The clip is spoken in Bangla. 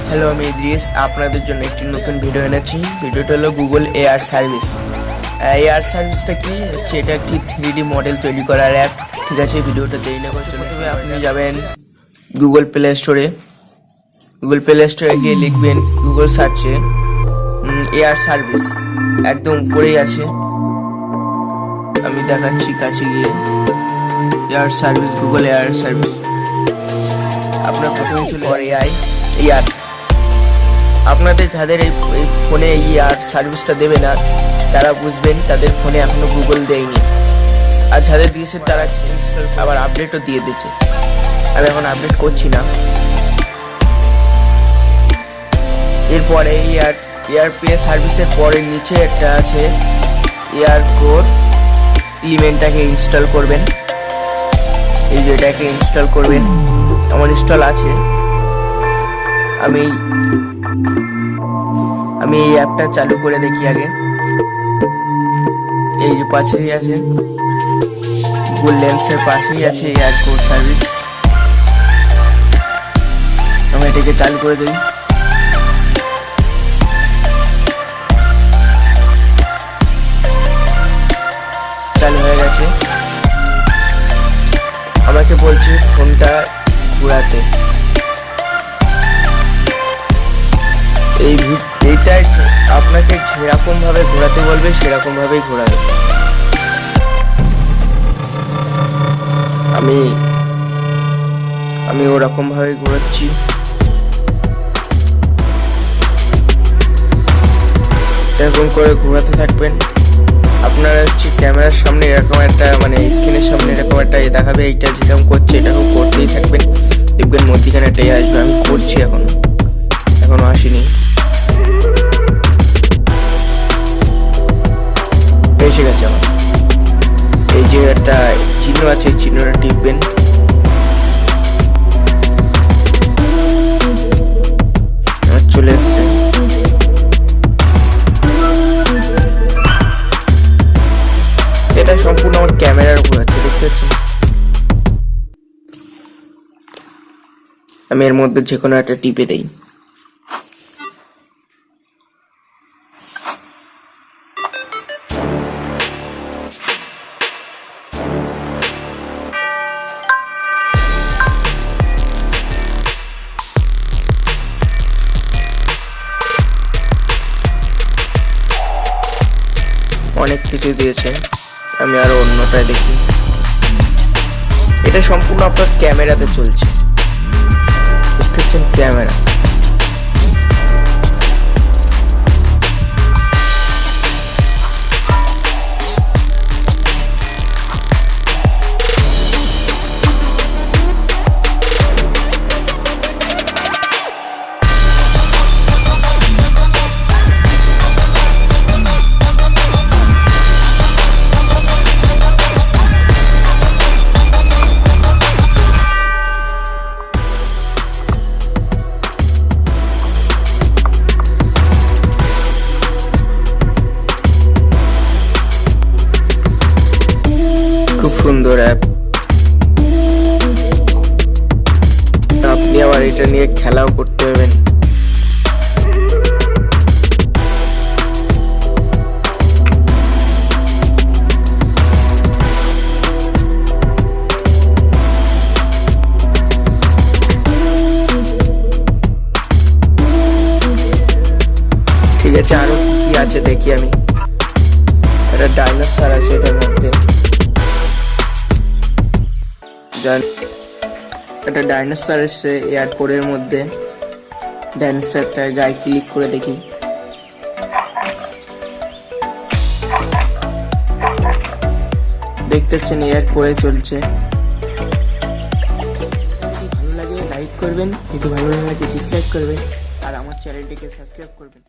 হ্যালো, আমি ইদ্রিস আপনাদের জন্য একটি নতুন ভিডিও এনেছি। ভিডিওটা হলো গুগল এআর সার্ভিস। এআর সার্ভিসটা কি হচ্ছে, এটা একটি 3D মডেল তৈরি করার অ্যাপ। ঠিক আছে, ভিডিওটা দেরি না করে প্রথমে আপনি যাবেন গুগল প্লে স্টোরে। গুগল প্লে স্টোরে গিয়ে লিখবেন গুগল সার্চে এআর সার্ভিস, একদম উপরেই আছে। আমি দেখাচ্ছি কাছে গিয়ে, AR service, Google AR service. আপনার প্রথমে চলে এআর। আপনাদের যাদের এই ফোনে এআর সার্ভিসটা দেবে না, তারা বুঝবেন তাদের ফোনে এখনো গুগল দেয়নি। আর যাদের দিয়েছে তারা আবার আপডেটও দিয়ে দিচ্ছে। আমি এখন আপডেট করছি না। এরপরে এআর পে সার্ভিসের পরে নিচে একটা আছে এআর কোর এলিমেন্টটাকে ইনস্টল করবেন। এই যে এটাকে ইনস্টল করবেন, আমার ইনস্টল আছে। আমি এই অ্যাপটা চালু করে দেখি আগে। এই যে পাশেই আছে, গুগল লেন্সের পাশেই আছে এআর কোর সার্ভিস। আমি এটাকে চালু করে দিই। চালু হয়ে গেছে। আমাকে বলছে ফোনটা ঘোরাতে। এইটাই আপনাকে যেরকম ভাবে ঘোরাতে বলবে সেরকম ভাবেই ঘোরাবে। আমি ওরকম ভাবে ঘোরাচ্ছি। এরকম করে ঘোরাতে থাকবেন। আপনারা হচ্ছে ক্যামেরার সামনে এরকম একটা স্ক্রিনের সামনে এরকম একটা দেখাবে, এইটা যেরকম করছে এটাকেও করতেই থাকবেন। দেখবেন মধ্যিখানে এটাই আসবে। আমি করছি, এখনো আসেনি। এসে গেছে আমার। এই যে একটা চিহ্ন আছে, চিহ্নটা টিপবেন। চলে এসছে। এটা সম্পূর্ণ আমার ক্যামেরার উপর আছে, দেখতে পাচ্ছেন। আমি এর মধ্যে যে কোনো একটা টিপে দেই। অনেক কিছু দিয়েছে, আমি আরো অন্যটায় দেখি। এটা সম্পূর্ণ আপনার ক্যামেরাতে চলছে, বুঝতে পারছেন? ক্যামেরা সুন্দর অ্যাপ। আপনি আবার এটা নিয়ে খেলাও করতে পারবেন। ঠিক আছে, আরো কি আছে দেখি আমি। একটা ডাইনোসর আছে এটার মধ্যে, একটা ডাইনোসর এসছে এআর কোরের মধ্যে। ডাইনোসরটার গায়ে ক্লিক করে দেখি। দেখতে পাচ্ছেন এআর কোরে চলছে। ভালো লাগে লাইক করবেন, যদি ভালো লাগে ডিসলাইক করবেন, আর আমার চ্যানেলটিকে সাবস্ক্রাইব করবেন।